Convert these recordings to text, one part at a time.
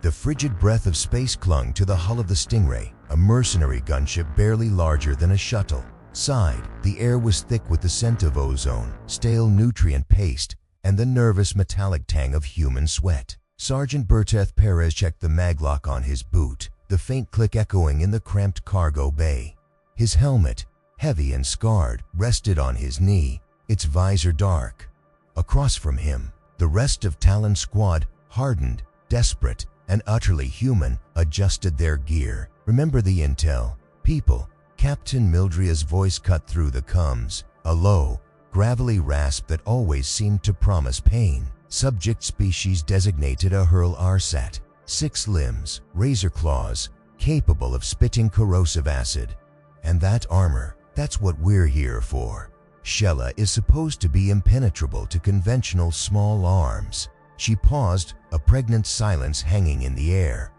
The frigid breath of space clung to the hull of the Stingray, a mercenary gunship barely larger than a shuttle. Side, the air was thick with the scent of ozone, stale nutrient paste, and the nervous metallic tang of human sweat. Sergeant Berteth Perez checked the maglock on his boot, the faint click echoing in the cramped cargo bay. His helmet, heavy and scarred, rested on his knee, its visor dark. Across from him, the rest of Talon Squad, hardened, desperate, and utterly human, adjusted their gear. "Remember the intel, people?" Captain Mildria's voice cut through the comms, a low, gravelly rasp that always seemed to promise pain. Subject species designated a Hurl Arsat. 6 limbs, razor claws, capable of spitting corrosive acid. And that armor, that's what we're here for. Shella is supposed to be impenetrable to conventional small arms. She paused, a pregnant silence hanging in the air.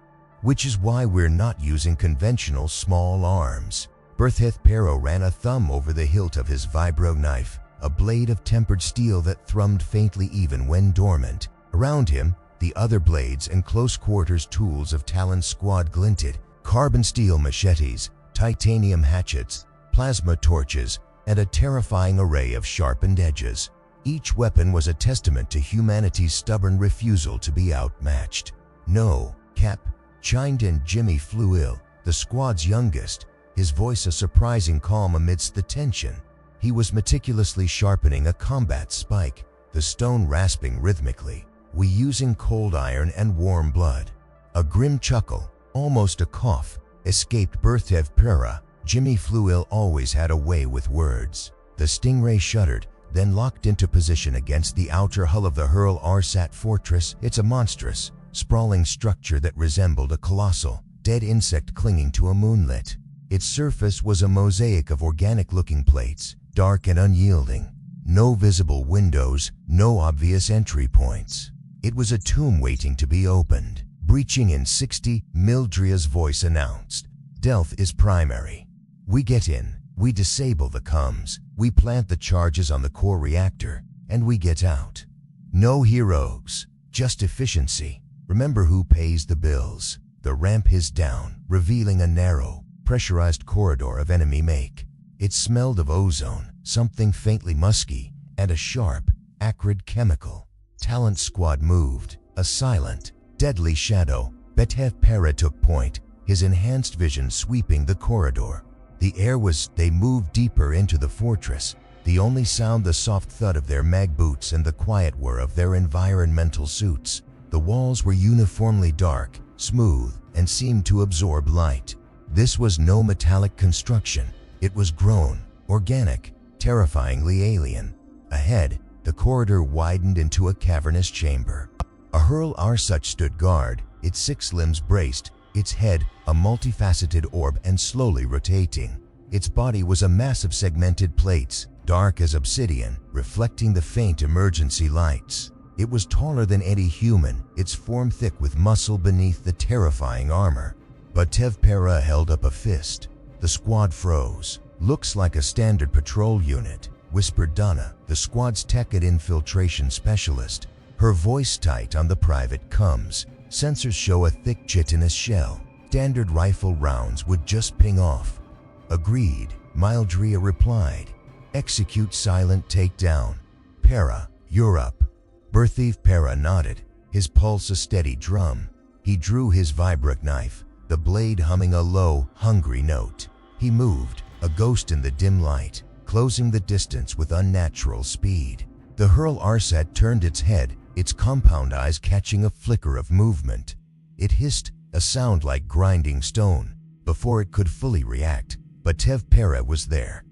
"Which is why we're not using conventional small arms." Berteth Perro ran a thumb over the hilt of his vibro knife, a blade of tempered steel that thrummed faintly even when dormant. Around him, the other blades and close-quarters tools of Talon Squad glinted: carbon steel machetes, titanium hatchets, plasma torches, and a terrifying array of sharpened edges. Each weapon was a testament to humanity's stubborn refusal to be outmatched. "No, Cap," chimed in Jimmy Fluill, the squad's youngest, his voice a surprising calm amidst the tension. He was meticulously sharpening a combat spike, the stone rasping rhythmically. "We using cold iron and warm blood." A grim chuckle, almost a cough, escaped Berteth Perra. Jimmy Fluill always had a way with words. The Stingray shuddered, then locked into position against the outer hull of the Hurl Arsat fortress. It's a monstrous, sprawling structure that resembled a colossal, dead insect clinging to a moonlit. Its surface was a mosaic of organic-looking plates, dark and unyielding. No visible windows, no obvious entry points. It was a tomb waiting to be opened. Breaching in 60, Mildria's voice announced. "Delth is primary. We get in, we disable the comms, we plant the charges on the core reactor, and we get out. No heroes, just efficiency. Remember who pays the bills." The ramp hissed down, revealing a narrow, pressurized corridor of enemy make. It smelled of ozone, something faintly musky, and a sharp, acrid chemical. Talon Squad moved, a silent, deadly shadow. Berteth Perra took point, his enhanced vision sweeping the corridor. The air was. They moved deeper into the fortress, the only sound the soft thud of their mag boots and the quiet whir of their environmental suits. The walls were uniformly dark, smooth, and seemed to absorb light. This was no metallic construction. It was grown, organic, terrifyingly alien. Ahead, the corridor widened into a cavernous chamber. A Hurl Arsat stood guard, its 6 limbs braced, its head a multifaceted orb and slowly rotating. Its body was a mass of segmented plates, dark as obsidian, reflecting the faint emergency lights. It was taller than any human, its form thick with muscle beneath the terrifying armor. Berteth Perra held up a fist. The squad froze. "Looks like a standard patrol unit," whispered Donna, the squad's tech and infiltration specialist. Her voice tight on the private comms. "Sensors show a thick chitinous shell. Standard rifle rounds would just ping off." "Agreed," Mildria replied. "Execute silent takedown. Perra, you're up." Berteth Perra nodded, his pulse a steady drum. He drew his vibro knife, the blade humming a low, hungry note. He moved, a ghost in the dim light, closing the distance with unnatural speed. The Hurl Arsat turned its head, its compound eyes catching a flicker of movement. It hissed, a sound like grinding stone. Before it could fully react, Berteth Perra was there.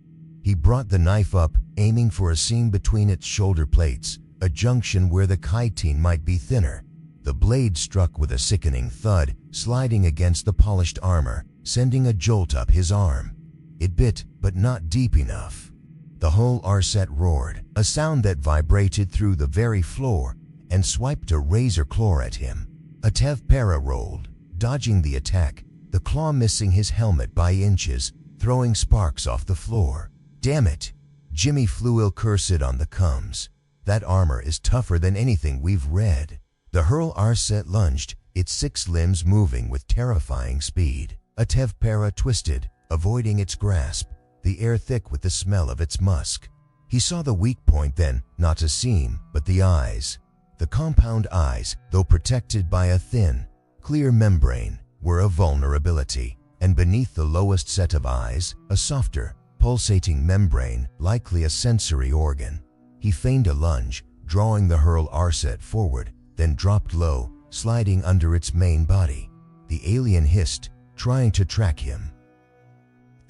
He brought the knife up, aiming for a seam between its shoulder plates, a junction where the chitin might be thinner. The blade struck with a sickening thud, sliding against the polished armor, sending a jolt up his arm. It bit, but not deep enough. The whole Arsat roared, a sound that vibrated through the very floor, and swiped a razor claw at him. Berteth Perra rolled, dodging the attack, the claw missing his helmet by inches, throwing sparks off the floor. "Damn it!" Jimmy Fluill cursed on the comms. "That armor is tougher than anything we've read." The hurl Arset lunged, its 6 limbs moving with terrifying speed. A HFY twisted, avoiding its grasp, the air thick with the smell of its musk. He saw the weak point then, not a seam, but the eyes. The compound eyes, though protected by a thin, clear membrane, were a vulnerability, and beneath the lowest set of eyes, a softer, pulsating membrane, likely a sensory organ. He feigned a lunge, drawing the hurl Arset forward, then dropped low, sliding under its main body. The alien hissed, trying to track him.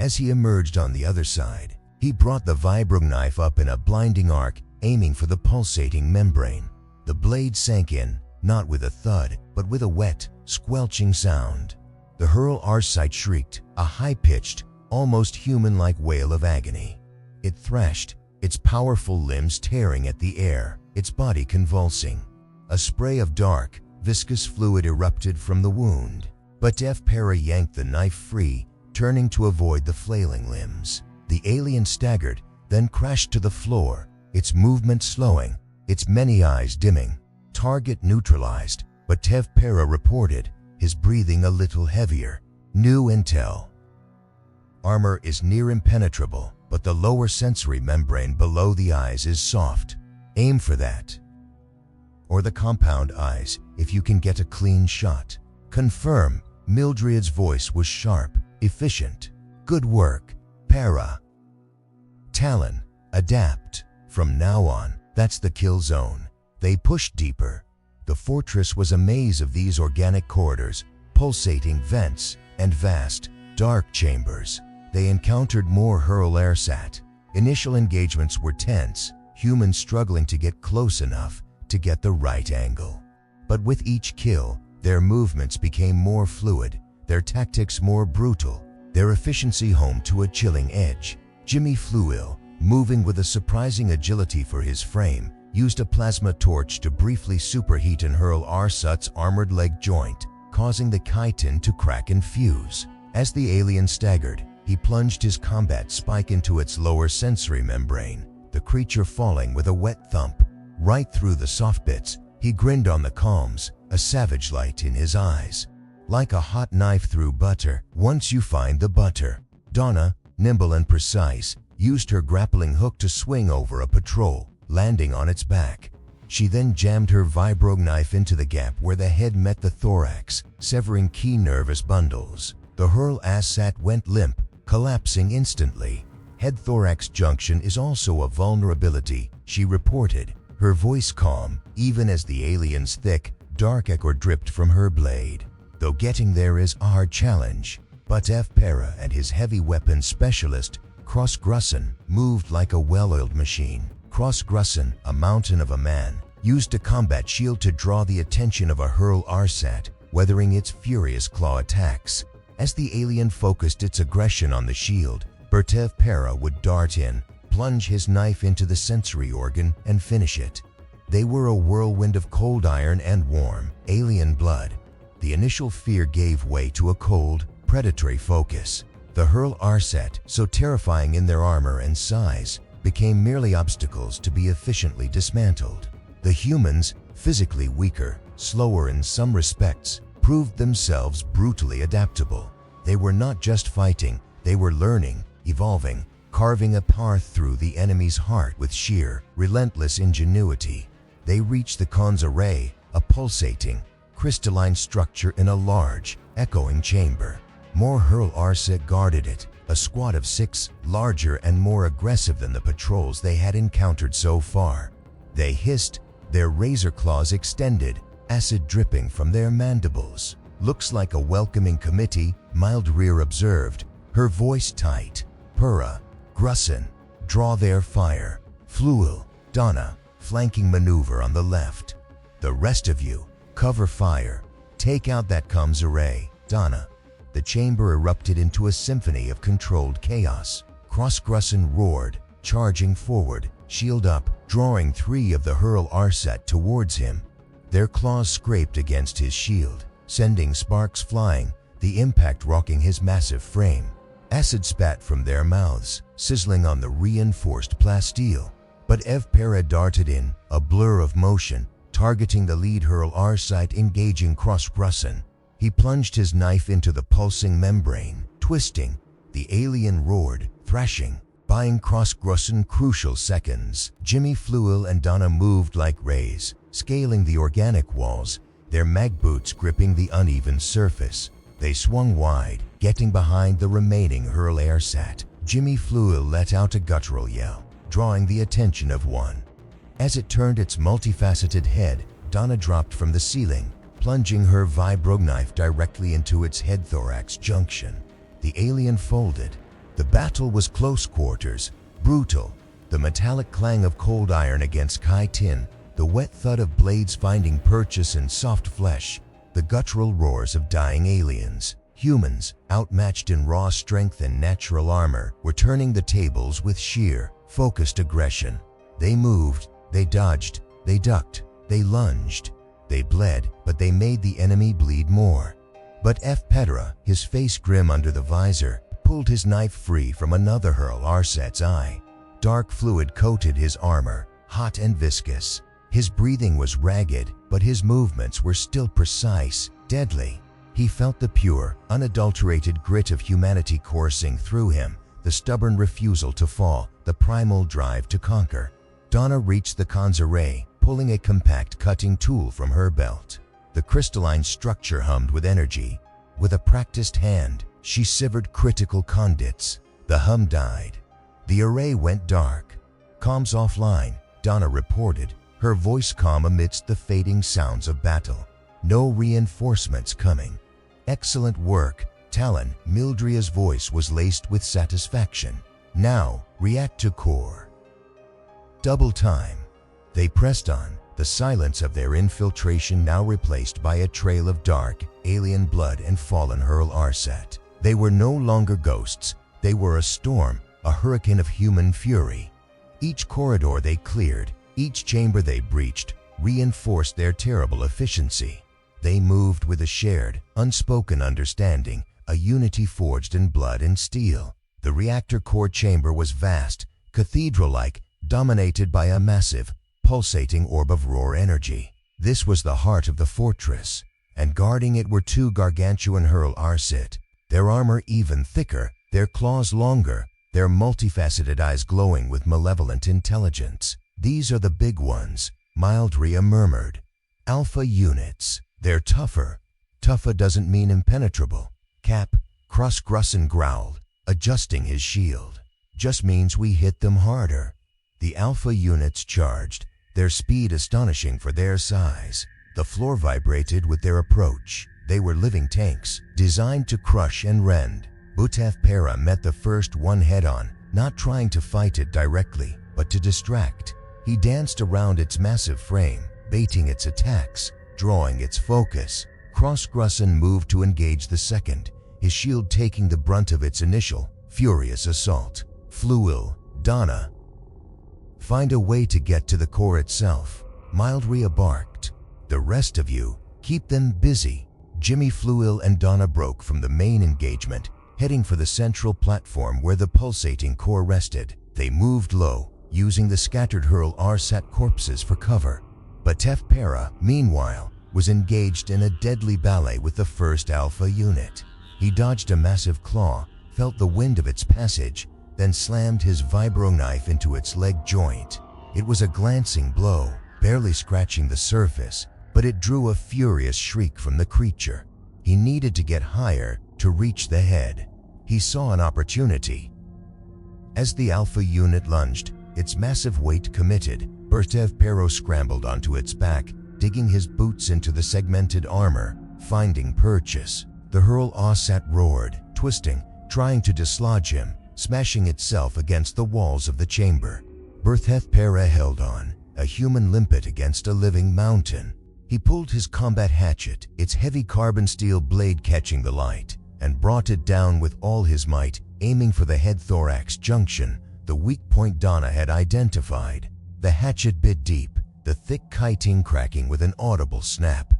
As he emerged on the other side, he brought the vibro knife up in a blinding arc, aiming for the pulsating membrane. The blade sank in, not with a thud, but with a wet, squelching sound. The hurl Arset shrieked, a high-pitched, almost human-like wail of agony. It thrashed, its powerful limbs tearing at the air, its body convulsing. A spray of dark, viscous fluid erupted from the wound, but HFY yanked the knife free, turning to avoid the flailing limbs. The alien staggered, then crashed to the floor, its movement slowing, its many eyes dimming. Target neutralized, but HFY reported, his breathing a little heavier. New intel. Armor is near impenetrable, but the lower sensory membrane below the eyes is soft. Aim for that. Or the compound eyes, if you can get a clean shot. Confirm. Mildred's voice was sharp, efficient. Good work, Para. Talon, adapt. From now on, that's the kill zone. They pushed deeper. The fortress was a maze of these organic corridors, pulsating vents, and vast, dark chambers. They encountered more hurl Arset. Initial engagements were tense, humans struggling to get close enough to get the right angle. But with each kill, their movements became more fluid, their tactics more brutal, their efficiency home to a chilling edge. Jimmy Fluil, moving with a surprising agility for his frame, used a plasma torch to briefly superheat and hurl Arset's armored leg joint, causing the chitin to crack and fuse. As the alien staggered, he plunged his combat spike into its lower sensory membrane, the creature falling with a wet thump. Right through the soft bits, he grinned on the comms, a savage light in his eyes. Like a hot knife through butter, once you find the butter. Donna, nimble and precise, used her grappling hook to swing over a patrol, landing on its back. She then jammed her vibro knife into the gap where the head met the thorax, severing key nervous bundles. The hurl Arset went limp, collapsing instantly. Head-thorax junction is also a vulnerability, she reported, her voice calm, even as the alien's thick, dark echo dripped from her blade. Though getting there is a hard challenge, but HFY and his heavy weapons specialist, Cross Grusson, moved like a well-oiled machine. Cross Grusson, a mountain of a man, used a combat shield to draw the attention of a hurl Arset, weathering its furious claw attacks. As the alien focused its aggression on the shield, HFY would dart in, plunge his knife into the sensory organ, and finish it. They were a whirlwind of cold iron and warm, alien blood. The initial fear gave way to a cold, predatory focus. The hurl Arset, so terrifying in their armor and size, became merely obstacles to be efficiently dismantled. The humans, physically weaker, slower in some respects, proved themselves brutally adaptable. They were not just fighting, they were learning, evolving, carving a path through the enemy's heart with sheer, relentless ingenuity. They reached the Khan's array, a pulsating, crystalline structure in a large, echoing chamber. More hurl Arset guarded it, a squad of 6, larger and more aggressive than the patrols they had encountered so far. They hissed, their razor claws extended, acid dripping from their mandibles. Looks like a welcoming committee, Mild Rear observed, her voice tight. Pura, Grusson, draw their fire. Fluil, Donna, flanking maneuver on the left. The rest of you, cover fire. Take out that comms array, Donna. The chamber erupted into a symphony of controlled chaos. Cross Grusson roared, charging forward, shield up, drawing 3 of the hurl Arset towards him. Their claws scraped against his shield, sending sparks flying, the impact rocking his massive frame. Acid spat from their mouths, sizzling on the reinforced plasteel. But HFY darted in, a blur of motion, targeting the lead hurl R site, engaging cross-Grusson. He plunged his knife into the pulsing membrane, twisting. The alien roared, thrashing, buying cross-Grusson crucial seconds. Jimmy Fluel and Donna moved like rays, scaling the organic walls, their mag boots gripping the uneven surface. They swung wide, getting behind the remaining hurl airsat. Jimmy Fluel let out a guttural yell, drawing the attention of one. As it turned its multifaceted head, Donna dropped from the ceiling, plunging her vibro knife directly into its head-thorax junction. The alien folded. The battle was close quarters, brutal. The metallic clang of cold iron against chitin, the wet thud of blades finding purchase in soft flesh, the guttural roars of dying aliens. Humans, outmatched in raw strength and natural armor, were turning the tables with sheer, focused aggression. They moved, they dodged, they ducked, they lunged. They bled, but they made the enemy bleed more. But F. Petra, his face grim under the visor, pulled his knife free from another hurl Arset's eye. Dark fluid coated his armor, hot and viscous. His breathing was ragged, but his movements were still precise, deadly. He felt the pure, unadulterated grit of humanity coursing through him, the stubborn refusal to fall, the primal drive to conquer. Donna reached the Khan's array, pulling a compact cutting tool from her belt. The crystalline structure hummed with energy. With a practiced hand, she severed critical conduits. The hum died. The array went dark. "Comms offline," Donna reported, her voice calm amidst the fading sounds of battle. "No reinforcements coming." "Excellent work, Talon." Mildria's voice was laced with satisfaction. "Now, react to core." Double time. They pressed on, the silence of their infiltration now replaced by a trail of dark, alien blood and fallen hurl Arset. They were no longer ghosts. They were a storm, a hurricane of human fury. Each corridor they cleared, each chamber they breached, reinforced their terrible efficiency. They moved with a shared, unspoken understanding, a unity forged in blood and steel. The reactor core chamber was vast, cathedral-like, dominated by a massive, pulsating orb of raw energy. This was the heart of the fortress, and guarding it were two gargantuan hurl Arset, their armor even thicker, their claws longer, their multifaceted eyes glowing with malevolent intelligence. "These are the big ones," Mildria murmured. "Alpha units. They're tougher." "Tougher doesn't mean impenetrable," Cap, Cross-Grusson growled, adjusting his shield. "Just means we hit them harder." The Alpha units charged, their speed astonishing for their size. The floor vibrated with their approach. They were living tanks, designed to crush and rend. But F. Petra met the first one head-on, not trying to fight it directly, but to distract. He danced around its massive frame, baiting its attacks, drawing its focus. Cross-Grusson moved to engage the second, his shield taking the brunt of its initial, furious assault. "Fluel, Donna, find a way to get to the core itself," Mildria barked. "The rest of you, keep them busy." Jimmy Fluel and Donna broke from the main engagement, heading for the central platform where the pulsating core rested. They moved low, using the scattered hurl Arset corpses for cover. But F. Petra, meanwhile, was engaged in a deadly ballet with the first Alpha unit. He dodged a massive claw, felt the wind of its passage, then slammed his vibro knife into its leg joint. It was a glancing blow, barely scratching the surface, but it drew a furious shriek from the creature. He needed to get higher to reach the head. He saw an opportunity. As the Alpha unit lunged, its massive weight committed, Bertev Pero scrambled onto its back, digging his boots into the segmented armor, finding purchase. The hurl Arset roared, twisting, trying to dislodge him, smashing itself against the walls of the chamber. Bertev Pero held on, a human limpet against a living mountain. He pulled his combat hatchet, its heavy carbon steel blade catching the light, and brought it down with all his might, aiming for the head-thorax junction, the weak point Donna had identified. The hatchet bit deep, the thick chitin cracking with an audible snap.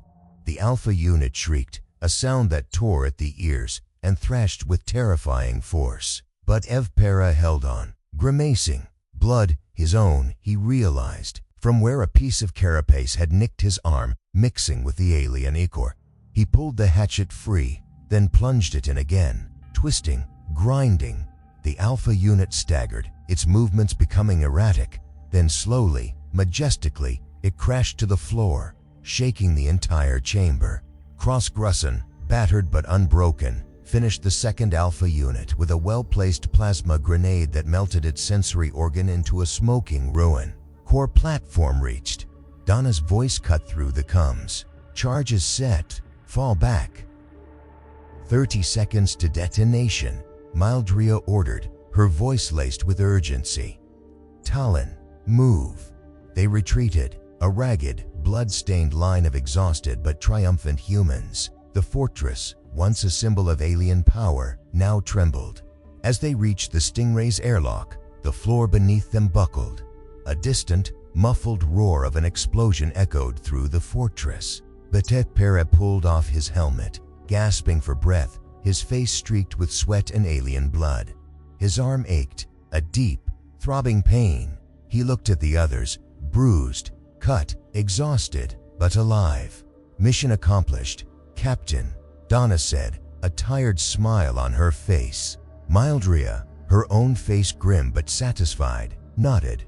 The Alpha unit shrieked, a sound that tore at the ears and thrashed with terrifying force. But F. Petra held on, grimacing. Blood, his own, he realized. from where a piece of carapace had nicked his arm, mixing with the alien ichor. He pulled the hatchet free, then plunged it in again, twisting, grinding. The Alpha unit staggered, its movements becoming erratic. Then slowly, majestically, it crashed to the floor, shaking the entire chamber. Cross-Grusson, battered but unbroken, finished the second Alpha unit with a well-placed plasma grenade that melted its sensory organ into a smoking ruin. Core platform reached. Donna's voice cut through the comms. Charges set. Fall back. 30 seconds to detonation, Mildrea ordered, her voice laced with urgency. Talon, move. They retreated, a ragged, blood-stained line of exhausted but triumphant humans. The fortress, once a symbol of alien power, now trembled. As they reached the Stingray's airlock, the floor beneath them buckled. A distant, muffled roar of an explosion echoed through the fortress. Betet Pere pulled off his helmet, gasping for breath, his face streaked with sweat and alien blood. His arm ached, a deep, throbbing pain. He looked at the others, bruised, cut, exhausted, but alive. Mission accomplished, Captain, Donna said, a tired smile on her face. Mildrea, her own face grim but satisfied, nodded.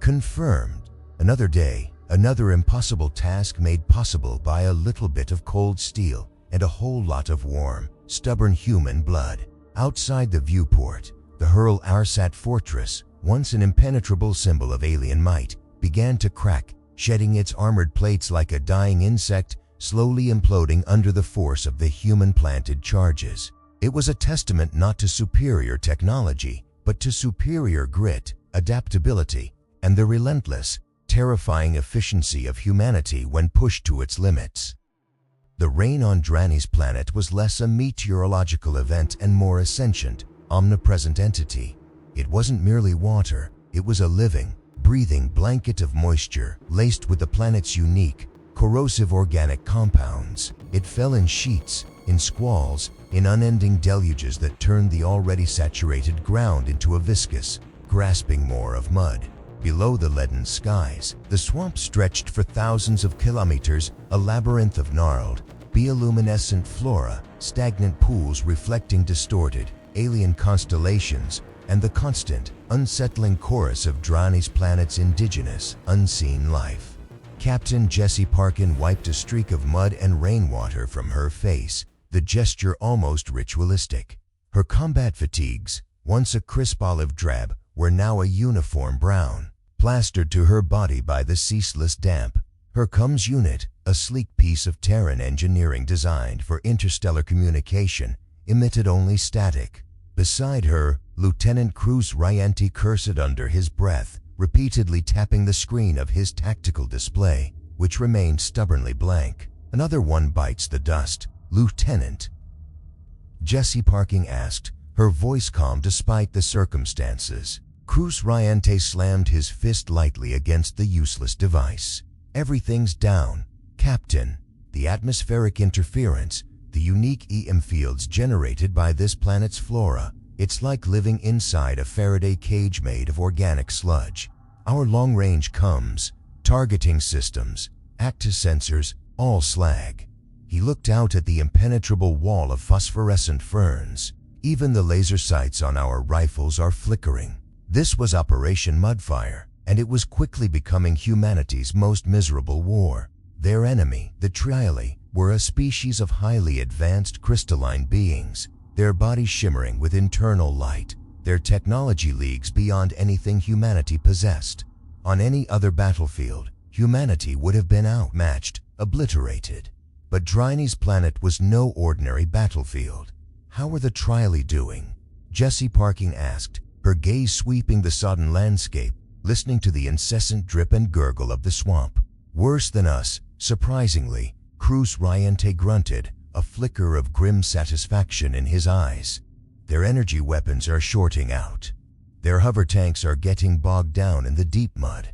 Confirmed. Another day, another impossible task made possible by a little bit of cold steel and a whole lot of warm, stubborn human blood. Outside the viewport, the Hurl Arsat fortress, once an impenetrable symbol of alien might, began to crack, shedding its armored plates like a dying insect, slowly imploding under the force of the human-planted charges. It was a testament not to superior technology, but to superior grit, adaptability, and the relentless, terrifying efficiency of humanity when pushed to its limits. The rain on Drani's planet was less a meteorological event and more a sentient, omnipresent entity. It wasn't merely water, it was a living, breathing blanket of moisture laced with the planet's unique, corrosive organic compounds. It fell in sheets, in squalls, in unending deluges that turned the already saturated ground into a viscous, grasping moor of mud. Below the leaden skies, the swamp stretched for thousands of kilometers, a labyrinth of gnarled, bioluminescent flora, stagnant pools reflecting distorted, alien constellations, and the constant, unsettling chorus of Drani's planet's indigenous, unseen life. Captain Jessie Parkin wiped a streak of mud and rainwater from her face, the gesture almost ritualistic. Her combat fatigues, once a crisp olive drab, were now a uniform brown, plastered to her body by the ceaseless damp. Her comms unit, a sleek piece of Terran engineering designed for interstellar communication, emitted only static. Beside her, Lieutenant Cruz Rianti cursed under his breath, repeatedly tapping the screen of his tactical display, which remained stubbornly blank. Another one bites the dust, Lieutenant. Jessie Parkin asked, her voice calm despite the circumstances. Cruz Riante slammed his fist lightly against the useless device. Everything's down, Captain. The atmospheric interference, the unique EM fields generated by this planet's flora, it's like living inside a Faraday cage made of organic sludge. Our long-range comms, targeting systems, active sensors, all slag. He looked out at the impenetrable wall of phosphorescent ferns. Even the laser sights on our rifles are flickering. This was Operation Mudfire, and it was quickly becoming humanity's most miserable war. Their enemy, the Triali, were a species of highly advanced crystalline beings, their bodies shimmering with internal light, their technology leagues beyond anything humanity possessed. On any other battlefield, humanity would have been outmatched, obliterated. But Drini's planet was no ordinary battlefield. How were the Triali doing? Jessie Parkin asked, her gaze sweeping the sodden landscape, listening to the incessant drip and gurgle of the swamp. Worse than us, surprisingly, Cruz Riante grunted, a flicker of grim satisfaction in his eyes. Their energy weapons are shorting out. Their hover tanks are getting bogged down in the deep mud.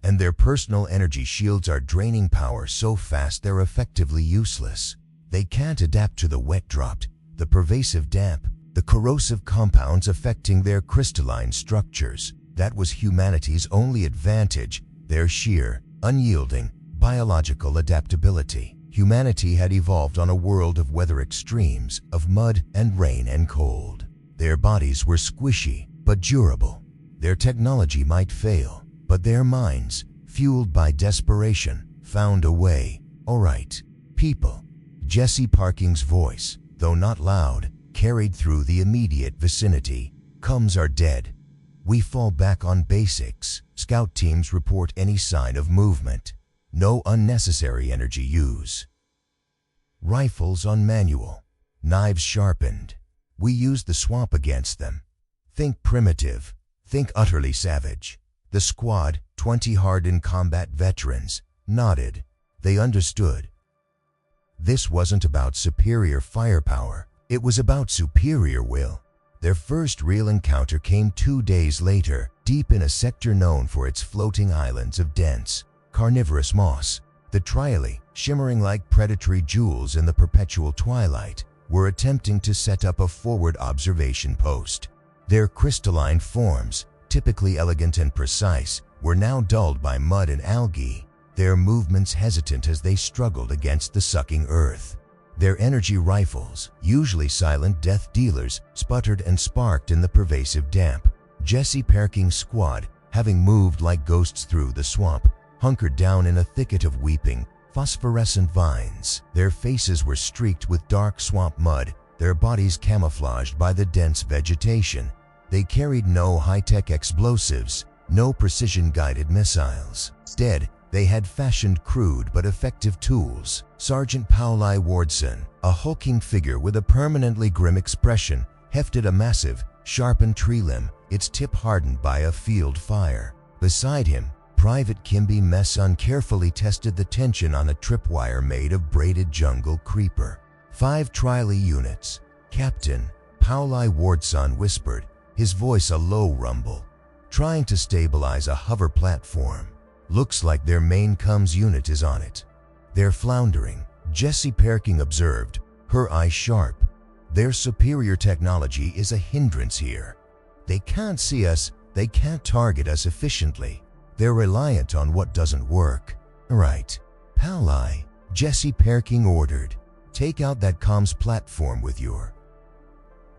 And their personal energy shields are draining power so fast they're effectively useless. They can't adapt to the wet-dropped, the pervasive damp, the corrosive compounds affecting their crystalline structures. That was humanity's only advantage. their sheer, unyielding, biological adaptability. Humanity had evolved on a world of weather extremes, of mud and rain and cold. Their bodies were squishy, but durable. Their technology might fail, but their minds, fueled by desperation, found a way. "All right, people." Jesse Parking's voice, though not loud, carried through the immediate vicinity. "Comes are dead. We fall back on basics. Scout teams report any sign of movement. No unnecessary energy use. Rifles on manual. Knives sharpened. We use the swamp against them. Think primitive. Think utterly savage." The squad, 20 hardened combat veterans, nodded. They understood. This wasn't about superior firepower. It was about superior will. Their first real encounter came 2 days later, deep in a sector known for its floating islands of dense, carnivorous moss. The Trioli, shimmering like predatory jewels in the perpetual twilight, were attempting to set up a forward observation post. Their crystalline forms, typically elegant and precise, were now dulled by mud and algae, their movements hesitant as they struggled against the sucking earth. Their energy rifles, usually silent death dealers, sputtered and sparked in the pervasive damp. Jesse Parking's squad, having moved like ghosts through the swamp, hunkered down in a thicket of weeping, phosphorescent vines. Their faces were streaked with dark swamp mud, their bodies camouflaged by the dense vegetation. They carried no high-tech explosives, no precision-guided missiles. Instead, they had fashioned crude but effective tools. Sergeant Pauli Wardson, a hulking figure with a permanently grim expression, hefted a massive, sharpened tree limb, its tip hardened by a field fire. Beside him, Private Kimby Messon carefully tested the tension on a tripwire made of braided jungle creeper. 5 Trioli units. Captain, Pauli Wardson whispered, his voice a low rumble. "Trying to stabilize a hover platform. Looks like their main comms unit is on it. They're floundering," Jesse Parking observed, her eyes sharp. "Their superior technology is a hindrance here. They can't see us, they can't target us efficiently. They're reliant on what doesn't work." "Right, Pauli," Jesse Parking ordered. "Take out that comms platform with your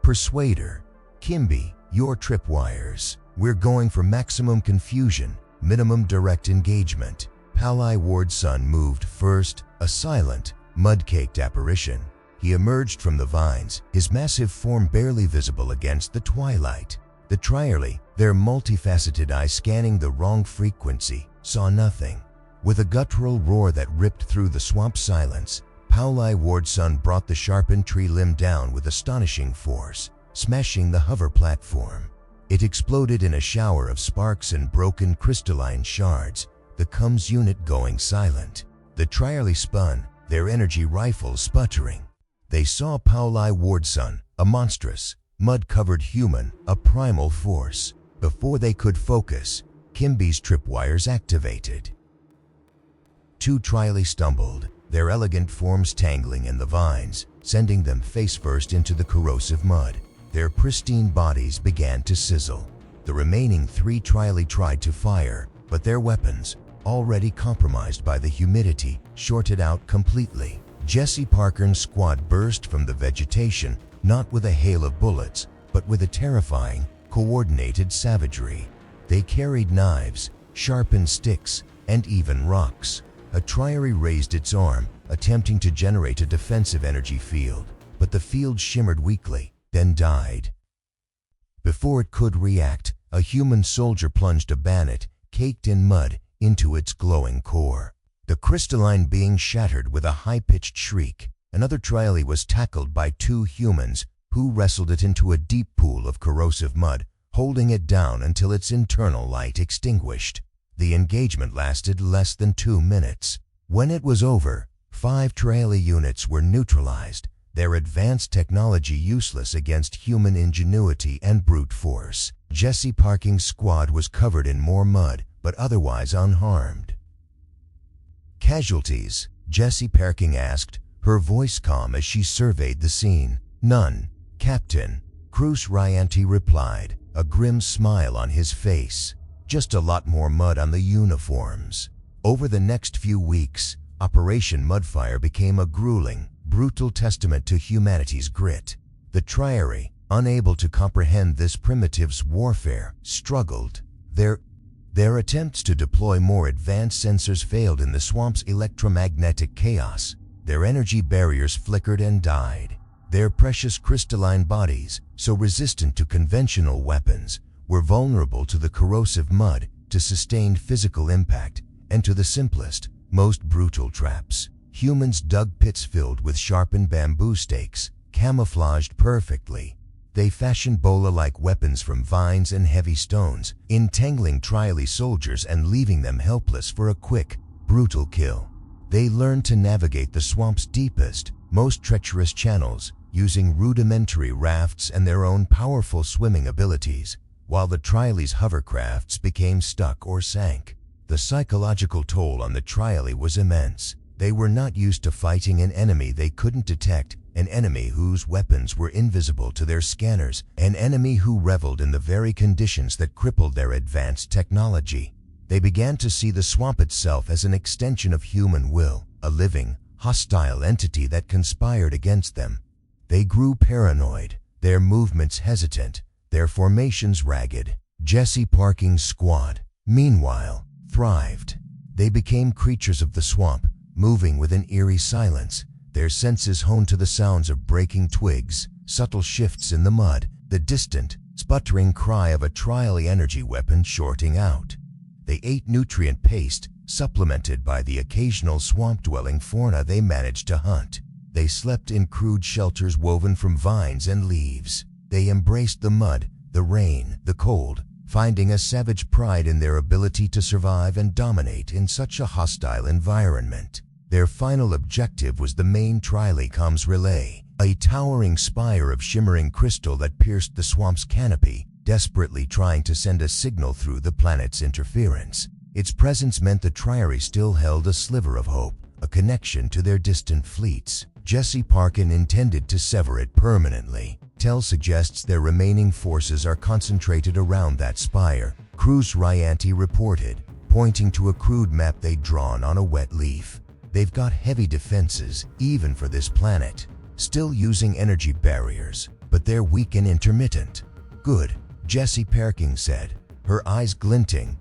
persuader. Kimby, your tripwires. We're going for maximum confusion, minimum direct engagement." Pauli Wardson moved first, a silent, mud-caked apparition. He emerged from the vines, his massive form barely visible against the twilight. The Trioli, their multifaceted eyes scanning the wrong frequency, saw nothing. With a guttural roar that ripped through the swamp silence, Pauli Wardson brought the sharpened tree limb down with astonishing force, smashing the hover platform. It exploded in a shower of sparks and broken crystalline shards, the comms unit going silent. The Trioli spun, their energy rifles sputtering. They saw Pauli Wardson, a monstrous, mud-covered human, a primal force. Before they could focus, Kimby's tripwires activated. 2 Trioli stumbled, their elegant forms tangling in the vines, sending them face-first into the corrosive mud. Their pristine bodies began to sizzle. The remaining 3 Trioli tried to fire, but their weapons, already compromised by the humidity, shorted out completely. Jesse Parking's squad burst from the vegetation, not with a hail of bullets, but with a terrifying, coordinated savagery. They carried knives, sharpened sticks, and even rocks. A Trioli raised its arm, attempting to generate a defensive energy field, but the field shimmered weakly, then died. Before it could react, a human soldier plunged a bayonet, caked in mud, into its glowing core. The crystalline being shattered with a high-pitched shriek. Another Trioli was tackled by 2 humans, who wrestled it into a deep pool of corrosive mud, holding it down until its internal light extinguished. The engagement lasted less than 2 minutes. When it was over, 5 Trioli units were neutralized, their advanced technology useless against human ingenuity and brute force. Jesse Parking's squad was covered in more mud, but otherwise unharmed. "Casualties?" Jesse Parking asked, her voice calm as she surveyed the scene. "None, Captain," Cruz Ryanti replied, a grim smile on his face. just a lot more mud on the uniforms. Over the next few weeks, Operation Mudfire became a grueling, brutal testament to humanity's grit. The Triary, unable to comprehend this primitive's warfare, struggled. Their attempts to deploy more advanced sensors failed in the swamp's electromagnetic chaos. Their energy barriers flickered and died. Their precious crystalline bodies, so resistant to conventional weapons, were vulnerable to the corrosive mud, to sustained physical impact, and to the simplest, most brutal traps. Humans dug pits filled with sharpened bamboo stakes, camouflaged perfectly. They fashioned bola-like weapons from vines and heavy stones, entangling Triary soldiers and leaving them helpless for a quick, brutal kill. They learned to navigate the swamp's deepest, most treacherous channels, using rudimentary rafts and their own powerful swimming abilities, while the Triary's hovercrafts became stuck or sank. The psychological toll on the Triary was immense. They were not used to fighting an enemy they couldn't detect, an enemy whose weapons were invisible to their scanners, an enemy who reveled in the very conditions that crippled their advanced technology. They began to see the swamp itself as an extension of human will, a living, hostile entity that conspired against them. They grew paranoid, their movements hesitant, their formations ragged. Jesse Parking's squad, meanwhile, thrived. They became creatures of the swamp, moving with an eerie silence, their senses honed to the sounds of breaking twigs, subtle shifts in the mud, the distant, sputtering cry of a Triary energy weapon shorting out. They ate nutrient paste, supplemented by the occasional swamp-dwelling fauna they managed to hunt. They slept in crude shelters woven from vines and leaves. They embraced the mud, the rain, the cold, finding a savage pride in their ability to survive and dominate in such a hostile environment. Their final objective was the main Triary comms relay, a towering spire of shimmering crystal that pierced the swamp's canopy, desperately trying to send a signal through the planet's interference. Its presence meant the Triary still held a sliver of hope, a connection to their distant fleets. Jesse Parkin intended to sever it permanently. Tel suggests their remaining forces are concentrated around that spire, Cruz Ryanti reported, pointing to a crude map they'd drawn on a wet leaf. They've got heavy defenses, even for this planet, still using energy barriers, but they're weak and intermittent. Good, Jesse Parkin said, her eyes glinting.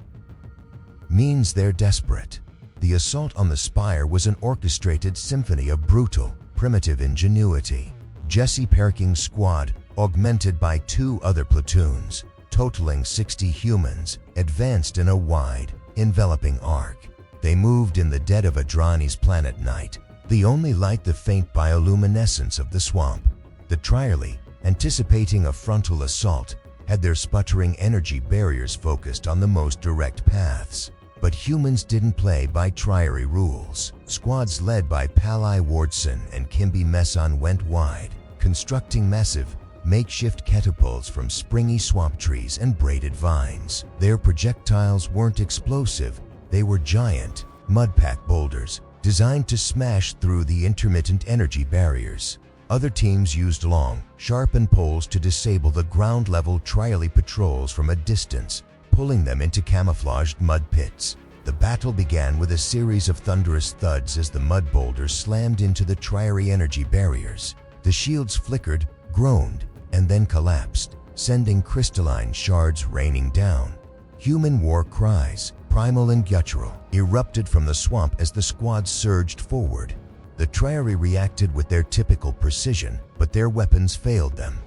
Means they're desperate. The assault on the spire was an orchestrated symphony of brutal, primitive ingenuity. Jesse Parkin's squad, augmented by 2 other platoons, totaling 60 humans, advanced in a wide, enveloping arc. They moved in the dead of Adrani's planet night, the only light the faint bioluminescence of the swamp. The Triary, anticipating a frontal assault, had their sputtering energy barriers focused on the most direct paths. But humans didn't play by Triary rules. Squads led by Pali Wardson and Kimby Messon went wide, constructing massive, makeshift catapults from springy swamp trees and braided vines. Their projectiles weren't explosive. They were giant, mud-packed boulders, designed to smash through the intermittent energy barriers. Other teams used long, sharpened poles to disable the ground-level Triary patrols from a distance, pulling them into camouflaged mud pits. The battle began with a series of thunderous thuds as the mud boulders slammed into the Triary energy barriers. The shields flickered, groaned, and then collapsed, sending crystalline shards raining down. Human war cries, primal and guttural, erupted from the swamp as the squad surged forward. The Triary reacted with their typical precision, but their weapons failed them.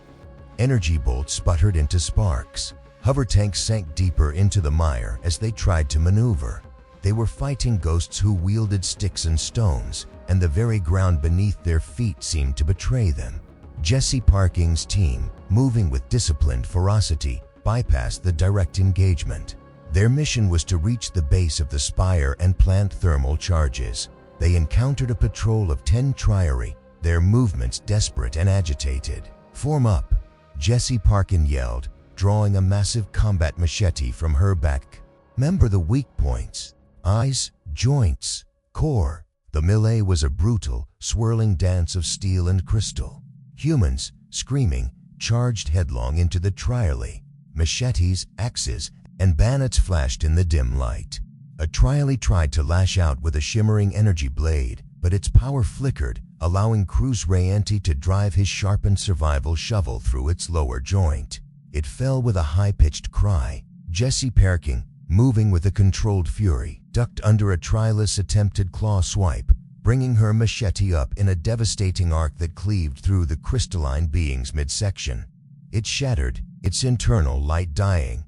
Energy bolts sputtered into sparks. Hover tanks sank deeper into the mire as they tried to maneuver. They were fighting ghosts who wielded sticks and stones, and the very ground beneath their feet seemed to betray them. Jesse Parking's team, moving with disciplined ferocity, bypassed the direct engagement. Their mission was to reach the base of the spire and plant thermal charges. They encountered a patrol of 10 Triary, their movements desperate and agitated. "Form up," Jesse Parkin yelled, drawing a massive combat machete from her back. "Remember the weak points: eyes, joints, core." The melee was a brutal, swirling dance of steel and crystal. Humans, screaming, charged headlong into the Triary. Machetes, axes, and bayonets flashed in the dim light. A Triley tried to lash out with a shimmering energy blade, but its power flickered, allowing Cruz Rayenti to drive his sharpened survival shovel through its lower joint. It fell with a high-pitched cry. Jessie Perking, moving with a controlled fury, ducked under a Trilus attempted claw swipe, bringing her machete up in a devastating arc that cleaved through the crystalline being's midsection. It shattered, its internal light dying.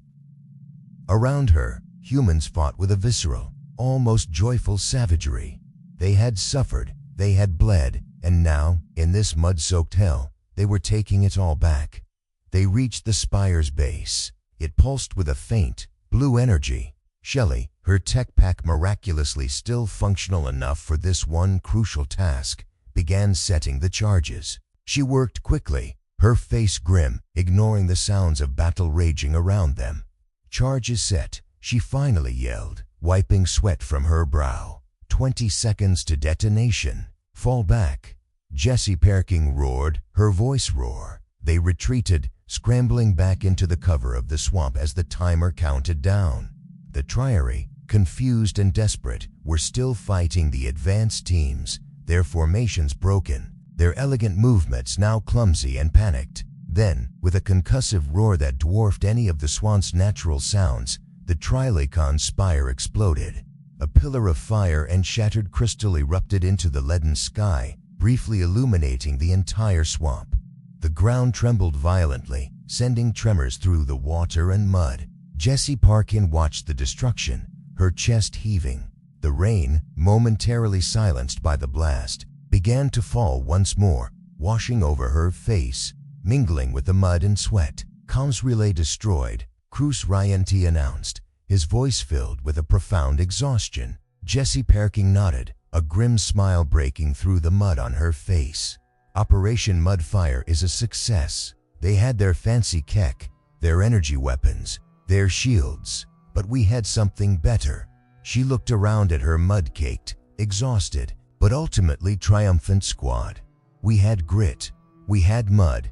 Around her, humans fought with a visceral, almost joyful savagery. They had suffered, they had bled, and now, in this mud-soaked hell, they were taking it all back. They reached the spire's base. It pulsed with a faint, blue energy. Shelley, her tech pack miraculously still functional enough for this one crucial task, began setting the charges. She worked quickly, her face grim, ignoring the sounds of battle raging around them. "Charges set," she finally yelled, wiping sweat from her brow. 20 seconds to detonation. "Fall back." Jessie Perking roared, her voice roar. They retreated, scrambling back into the cover of the swamp as the timer counted down. The Triary, confused and desperate, were still fighting the advanced teams, their formations broken, their elegant movements now clumsy and panicked. Then, with a concussive roar that dwarfed any of the swam's natural sounds, the Trilecon's spire exploded. A pillar of fire and shattered crystal erupted into the leaden sky, briefly illuminating the entire swamp. The ground trembled violently, sending tremors through the water and mud. Jessie Parkin watched the destruction, her chest heaving. The rain, momentarily silenced by the blast, began to fall once more, washing over her face, mingling with the mud and sweat. "Comms relay destroyed," Cruz Rayenti announced, his voice filled with a profound exhaustion. Jessie Perking nodded, a grim smile breaking through the mud on her face. "Operation Mudfire is a success. They had their fancy kek, their energy weapons, their shields, but we had something better." She looked around at her mud-caked, exhausted, but ultimately triumphant squad. "We had grit, we had mud,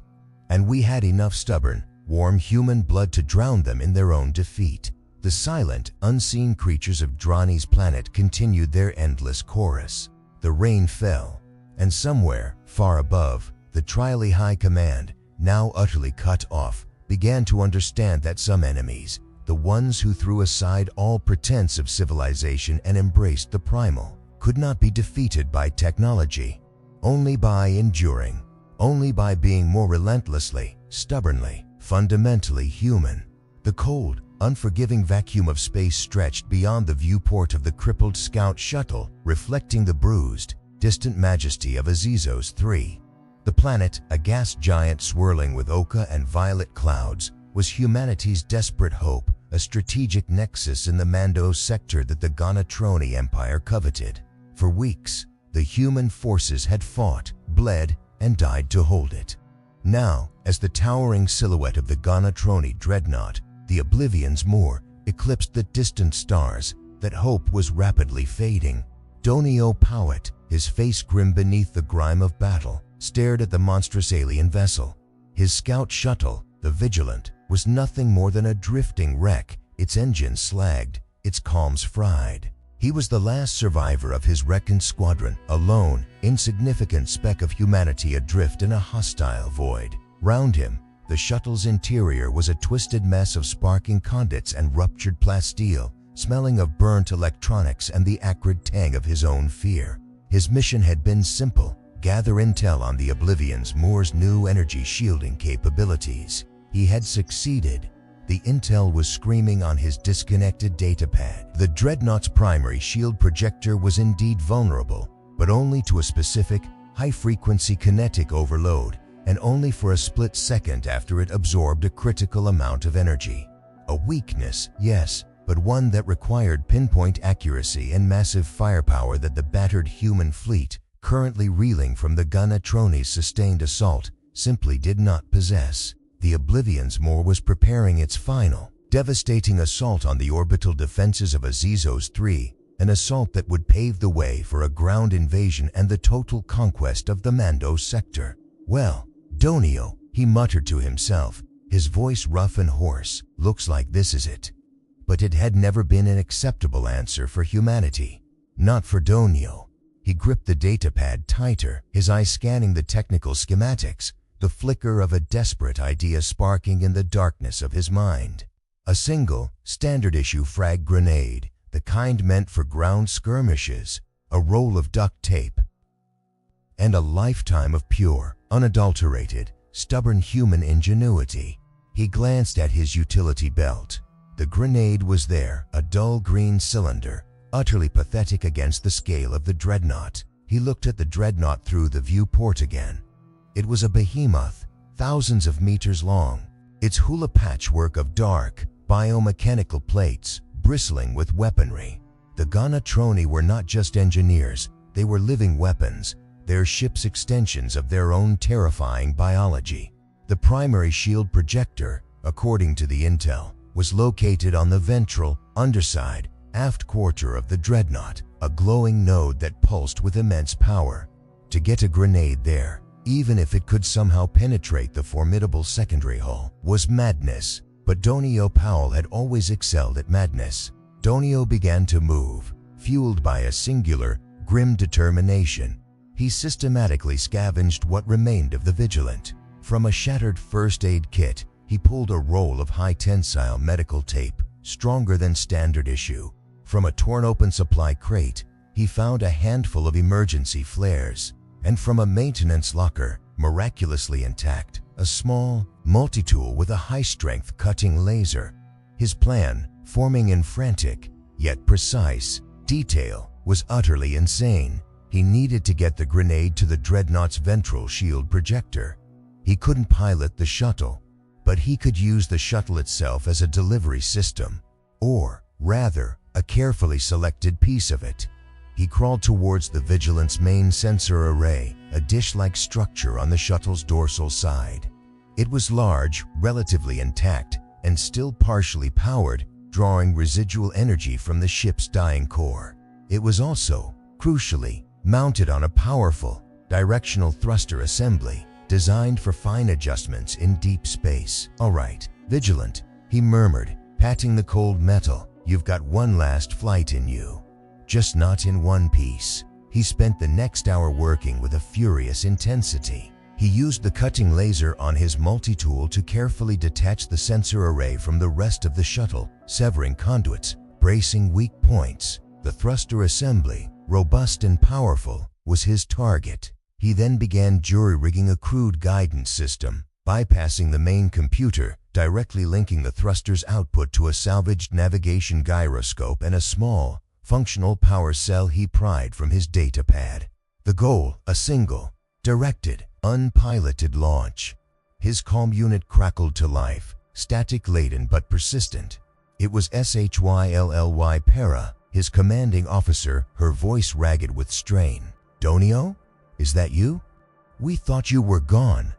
and we had enough stubborn, warm human blood to drown them in their own defeat." The silent, unseen creatures of Drani's planet continued their endless chorus. The rain fell, and somewhere, far above, the Triley High Command, now utterly cut off, began to understand that some enemies, the ones who threw aside all pretense of civilization and embraced the primal, could not be defeated by technology, only by enduring, only by being more relentlessly, stubbornly, fundamentally human. The cold, unforgiving vacuum of space stretched beyond the viewport of the crippled scout shuttle, reflecting the bruised, distant majesty of Azizos 3. The planet, a gas giant swirling with ochre and violet clouds, was humanity's desperate hope, a strategic nexus in the Mando sector that the Ganatroni Empire coveted. For weeks, the human forces had fought, bled, and died to hold it. Now, as the towering silhouette of the Ganatroni dreadnought, the Oblivion's Moor, eclipsed the distant stars, that hope was rapidly fading. Donio Powett, his face grim beneath the grime of battle, stared at the monstrous alien vessel. His scout shuttle, the Vigilant, was nothing more than a drifting wreck, its engines slagged, its comms fried. He was the last survivor of his wrecking squadron, a lone, insignificant speck of humanity adrift in a hostile void. Round him, the shuttle's interior was a twisted mess of sparking conduits and ruptured plasteel, smelling of burnt electronics and the acrid tang of his own fear. His mission had been simple: gather intel on the Oblivion's Moor's new energy shielding capabilities. He had succeeded. The intel was screaming on his disconnected datapad. The Dreadnought's primary shield projector was indeed vulnerable, but only to a specific, high-frequency kinetic overload, and only for a split second after it absorbed a critical amount of energy. A weakness, yes, but one that required pinpoint accuracy and massive firepower that the battered human fleet, currently reeling from the Ganatroni's sustained assault, simply did not possess. The Oblivion's Moor was preparing its final, devastating assault on the orbital defenses of Azizos 3, an assault that would pave the way for a ground invasion and the total conquest of the Mando sector. "Well, Donio," he muttered to himself, his voice rough and hoarse, "looks like this is it." but it had never been an acceptable answer for humanity. Not for Donio. He gripped the datapad tighter, his eyes scanning the technical schematics, the flicker of a desperate idea sparking in the darkness of his mind. A single, standard-issue frag grenade, the kind meant for ground skirmishes, a roll of duct tape, and a lifetime of pure, unadulterated, stubborn human ingenuity. He glanced at his utility belt. The grenade was there, a dull green cylinder, utterly pathetic against the scale of the dreadnought. He looked at the dreadnought through the viewport again. It was a behemoth, thousands of meters long, its hula patchwork of dark, biomechanical plates, bristling with weaponry. The Ganatroni were not just engineers, they were living weapons, their ships extensions of their own terrifying biology. The primary shield projector, according to the intel, was located on the ventral, underside, aft quarter of the dreadnought, a glowing node that pulsed with immense power. To get a grenade there, even if it could somehow penetrate the formidable secondary hull, was madness. But Donio Powell had always excelled at madness. Donio began to move, fueled by a singular, grim determination. He systematically scavenged what remained of the Vigilant. From a shattered first aid kit, he pulled a roll of high-tensile medical tape, stronger than standard issue. From a torn-open supply crate, he found a handful of emergency flares. And from a maintenance locker, miraculously intact, a small, multi-tool with a high-strength cutting laser. His plan, forming in frantic, yet precise, detail, was utterly insane. He needed to get the grenade to the dreadnought's ventral shield projector. He couldn't pilot the shuttle, but he could use the shuttle itself as a delivery system, or, rather, a carefully selected piece of it. He crawled towards the Vigilant's main sensor array, a dish-like structure on the shuttle's dorsal side. It was large, relatively intact, and still partially powered, drawing residual energy from the ship's dying core. It was also, crucially, mounted on a powerful, directional thruster assembly, designed for fine adjustments in deep space. "All right, Vigilant," he murmured, patting the cold metal, "you've got one last flight in you. Just not in one piece." He spent the next hour working with a furious intensity. He used the cutting laser on his multi-tool to carefully detach the sensor array from the rest of the shuttle, severing conduits, bracing weak points. The thruster assembly, robust and powerful, was his target. He then began jury-rigging a crude guidance system, bypassing the main computer, directly linking the thruster's output to a salvaged navigation gyroscope and a small, functional power cell he pried from his datapad. The goal, a single, directed, unpiloted launch. His comm unit crackled to life, static-laden but persistent. It was SHYLLY Para, his commanding officer, her voice ragged with strain. "Donio? Is that you? We thought you were gone.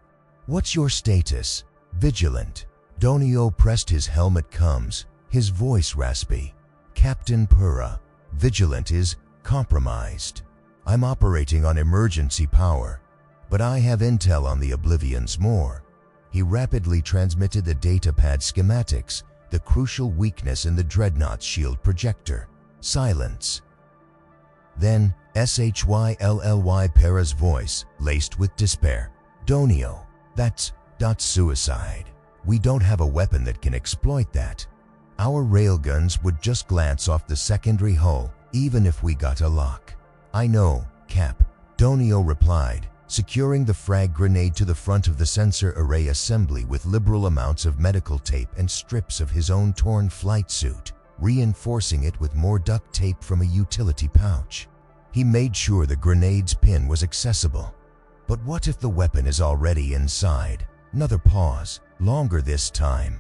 What's your status?" "Vigilant." Donio pressed his helmet comms, his voice raspy. "Captain Pura, Vigilant is compromised. I'm operating on emergency power, but I have intel on the Oblivions more." He rapidly transmitted the datapad schematics, the crucial weakness in the Dreadnought's shield projector. Silence. Then, SHYLLY Para's voice, laced with despair. "Donio, that's suicide. We don't have a weapon that can exploit that. Our railguns would just glance off the secondary hull, even if we got a lock." "I know, Cap," Donio replied, securing the frag grenade to the front of the sensor array assembly with liberal amounts of medical tape and strips of his own torn flight suit, reinforcing it with more duct tape from a utility pouch. He made sure the grenade's pin was accessible. But what if the weapon is already inside? Another pause, longer this time.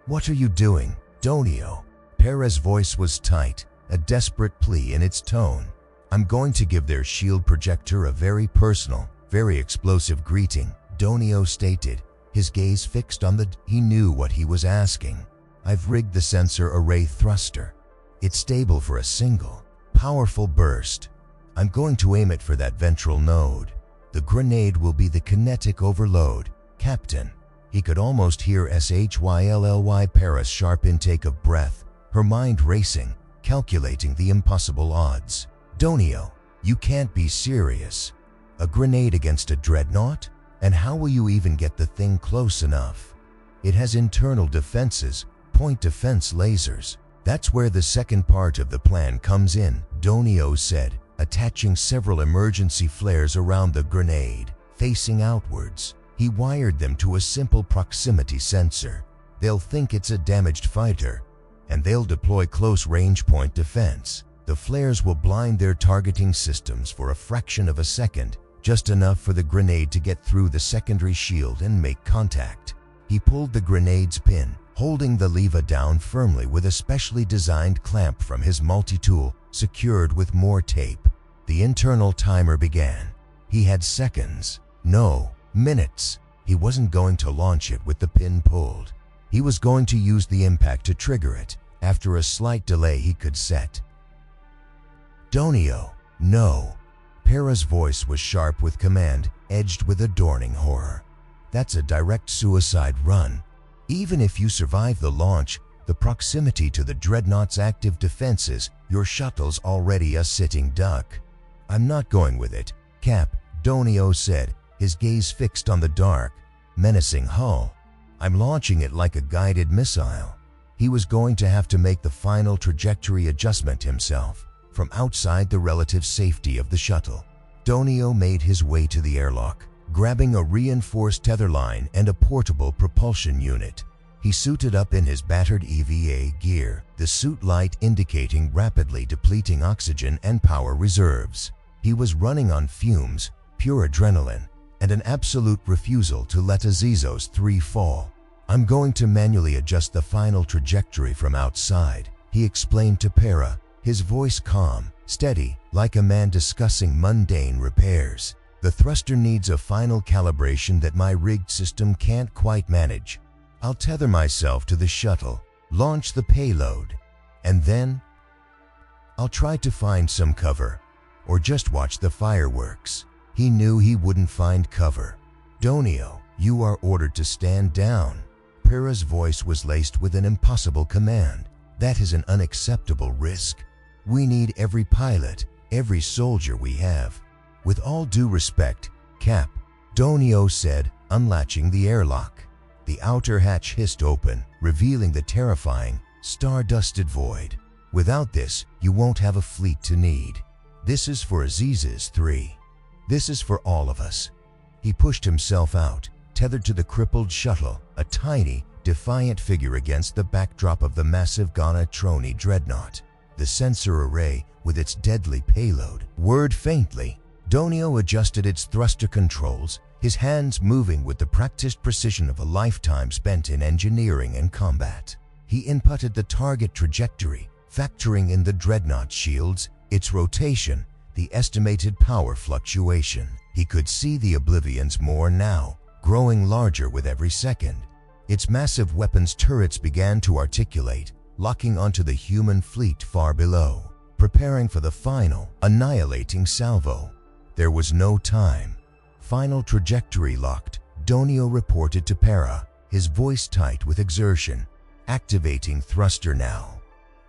"What are you doing, Donio?" Para's voice was tight, a desperate plea in its tone. "I'm going to give their shield projector a very personal, very explosive greeting," Donio stated, his gaze fixed on the... He knew what he was asking. "I've rigged the sensor array thruster. It's stable for a single, powerful burst. I'm going to aim it for that ventral node. The grenade will be the kinetic overload, Captain." He could almost hear SHYLLY Para's sharp intake of breath, her mind racing, calculating the impossible odds. "Donio, you can't be serious. A grenade against a dreadnought? And how will you even get the thing close enough? It has internal defenses, point defense lasers." "That's where the second part of the plan comes in," Donio said, attaching several emergency flares around the grenade, facing outwards. He wired them to a simple proximity sensor. They'll think it's a damaged fighter, and they'll deploy close-range point defense. The flares will blind their targeting systems for a fraction of a second, just enough for the grenade to get through the secondary shield and make contact. He pulled the grenade's pin, holding the lever down firmly with a specially designed clamp from his multi-tool, secured with more tape. The internal timer began. He had seconds. No, minutes. He wasn't going to launch it with the pin pulled. He was going to use the impact to trigger it, after a slight delay he could set. "Donio, no." Para's voice was sharp with command, edged with adorning horror. "That's a direct suicide run. Even if you survive the launch, the proximity to the dreadnought's active defenses, your shuttle's already a sitting duck." "I'm not going with it, Cap," Donio said, his gaze fixed on the dark, menacing hull. "I'm launching it like a guided missile." He was going to have to make the final trajectory adjustment himself, from outside the relative safety of the shuttle. Donio made his way to the airlock, grabbing a reinforced tether line and a portable propulsion unit. He suited up in his battered EVA gear, the suit light indicating rapidly depleting oxygen and power reserves. He was running on fumes, pure adrenaline, and an absolute refusal to let Azizos 3 fall. "I'm going to manually adjust the final trajectory from outside," he explained to Para, his voice calm, steady, like a man discussing mundane repairs. "The thruster needs a final calibration that my rigged system can't quite manage. I'll tether myself to the shuttle, launch the payload, and then I'll try to find some cover, or just watch the fireworks." He knew he wouldn't find cover. "Donio, you are ordered to stand down." Para's voice was laced with an impossible command. "That is an unacceptable risk. We need every pilot, every soldier we have." "With all due respect, Cap," Donio said, unlatching the airlock. The outer hatch hissed open, revealing the terrifying, star-dusted void. "Without this, you won't have a fleet to need. This is for Aziz's 3. This is for all of us." He pushed himself out, tethered to the crippled shuttle, a tiny, defiant figure against the backdrop of the massive Ghana Troni dreadnought. The sensor array, with its deadly payload, whirred faintly. Donio adjusted its thruster controls, his hands moving with the practiced precision of a lifetime spent in engineering and combat. He inputted the target trajectory, factoring in the dreadnought's shields, its rotation, the estimated power fluctuation. He could see the Oblivions more now, growing larger with every second. Its massive weapons turrets began to articulate, locking onto the human fleet far below, preparing for the final, annihilating salvo. There was no time. "Final trajectory locked," Donio reported to Para, his voice tight with exertion. "Activating thruster now."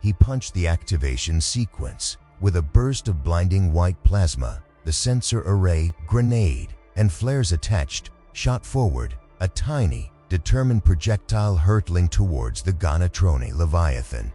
He punched the activation sequence. With a burst of blinding white plasma, the sensor array, grenade, and flares attached, shot forward, a tiny, determined projectile hurtling towards the Ghana Troni Leviathan.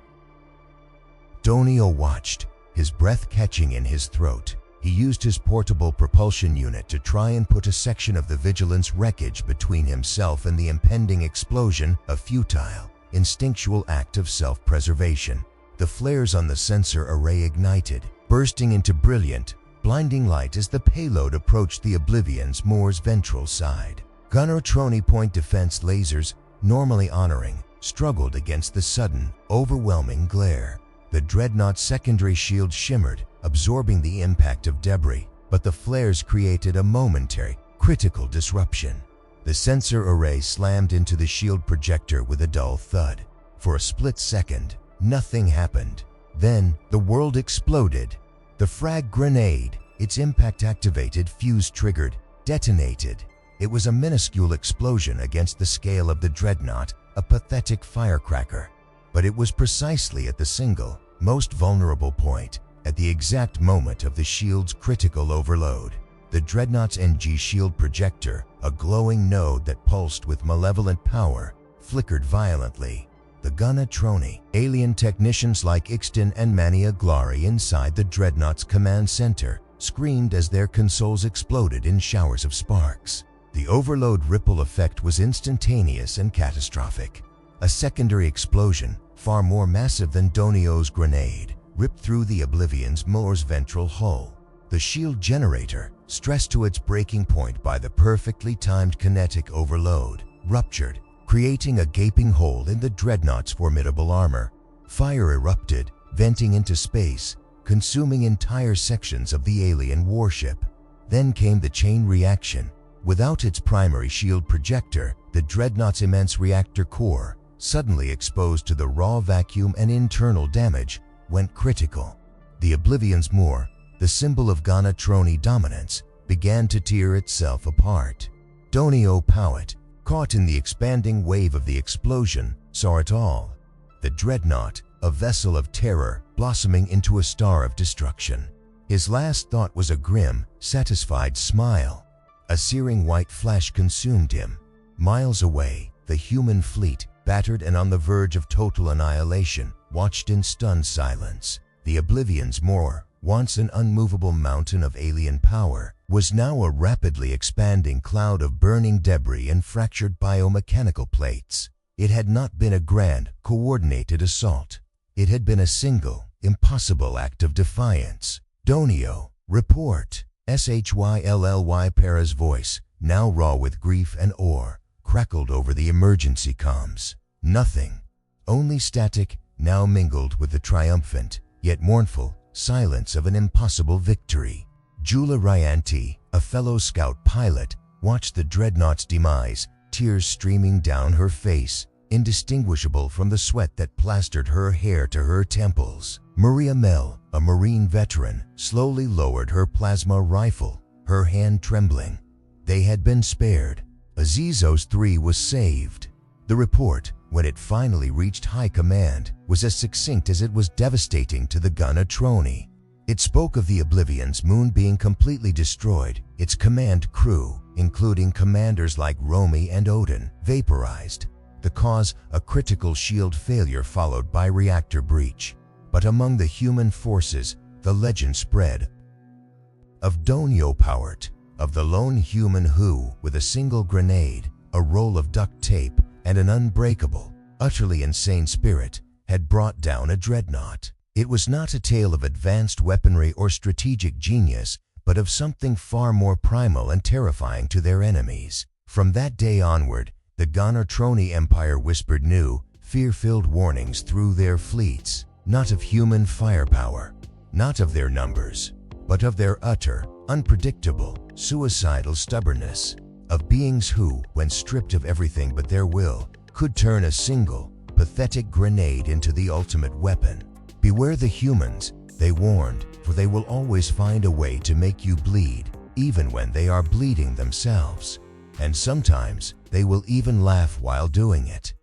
Donio watched, his breath catching in his throat. He used his portable propulsion unit to try and put a section of the Vigilance wreckage between himself and the impending explosion, a futile, instinctual act of self-preservation. The flares on the sensor array ignited, bursting into brilliant, blinding light as the payload approached the Oblivion's Moore's ventral side. Ghana Troni point defense lasers, normally honoring, struggled against the sudden, overwhelming glare. The dreadnought's secondary shield shimmered, absorbing the impact of debris, but the flares created a momentary, critical disruption. The sensor array slammed into the shield projector with a dull thud. For a split second, nothing happened. Then, the world exploded. The frag grenade, its impact-activated fuse triggered, detonated. It was a minuscule explosion against the scale of the dreadnought, a pathetic firecracker. But it was precisely at the single, most vulnerable point, at the exact moment of the shield's critical overload. The Dreadnought's NG shield projector, a glowing node that pulsed with malevolent power, flickered violently. The Ganatroni, alien technicians like Ixton and Mania Glari inside the Dreadnought's command center, screamed as their consoles exploded in showers of sparks. The overload ripple effect was instantaneous and catastrophic. A secondary explosion, far more massive than Donio's grenade, ripped through the Oblivion's Moore's ventral hull. The shield generator, stressed to its breaking point by the perfectly timed kinetic overload, ruptured, creating a gaping hole in the Dreadnought's formidable armor. Fire erupted, venting into space, consuming entire sections of the alien warship. Then came the chain reaction. Without its primary shield projector, the Dreadnought's immense reactor core, suddenly exposed to the raw vacuum and internal damage, went critical. The Oblivion's Moor, the symbol of Ganatroni dominance, began to tear itself apart. Donio Powett, caught in the expanding wave of the explosion, saw it all. The Dreadnought, a vessel of terror, blossoming into a star of destruction. His last thought was a grim, satisfied smile. A searing white flash consumed him. Miles away, the human fleet, battered and on the verge of total annihilation, watched in stunned silence. The Oblivion's Moor, once an unmovable mountain of alien power, was now a rapidly expanding cloud of burning debris and fractured biomechanical plates. It had not been a grand, coordinated assault. It had been a single, impossible act of defiance. Donio, report. SHYLLY Para's voice, now raw with grief and awe, crackled over the emergency comms. Nothing. Only static, now mingled with the triumphant, yet mournful, silence of an impossible victory. Jula Ryanti, a fellow scout pilot, watched the Dreadnought's demise, tears streaming down her face, indistinguishable from the sweat that plastered her hair to her temples. Maria Mel, a Marine veteran, slowly lowered her plasma rifle, her hand trembling. They had been spared. Azizos 3 was saved. The report, when it finally reached high command, was as succinct as it was devastating to the Ganatroni. It spoke of the Oblivion's moon being completely destroyed, its command crew, including commanders like Romy and Odin, vaporized. The cause, a critical shield failure followed by reactor breach. But among the human forces, the legend spread of Donio Powert, of the lone human who, with a single grenade, a roll of duct tape, and an unbreakable, utterly insane spirit, had brought down a Dreadnought. It was not a tale of advanced weaponry or strategic genius, but of something far more primal and terrifying to their enemies. From that day onward, the Ganatroni Empire whispered new, fear-filled warnings through their fleets, not of human firepower, not of their numbers, but of their utter, unpredictable, suicidal stubbornness, of beings who, when stripped of everything but their will, could turn a single, pathetic grenade into the ultimate weapon. Beware the humans, they warned, for they will always find a way to make you bleed, even when they are bleeding themselves. And sometimes, they will even laugh while doing it.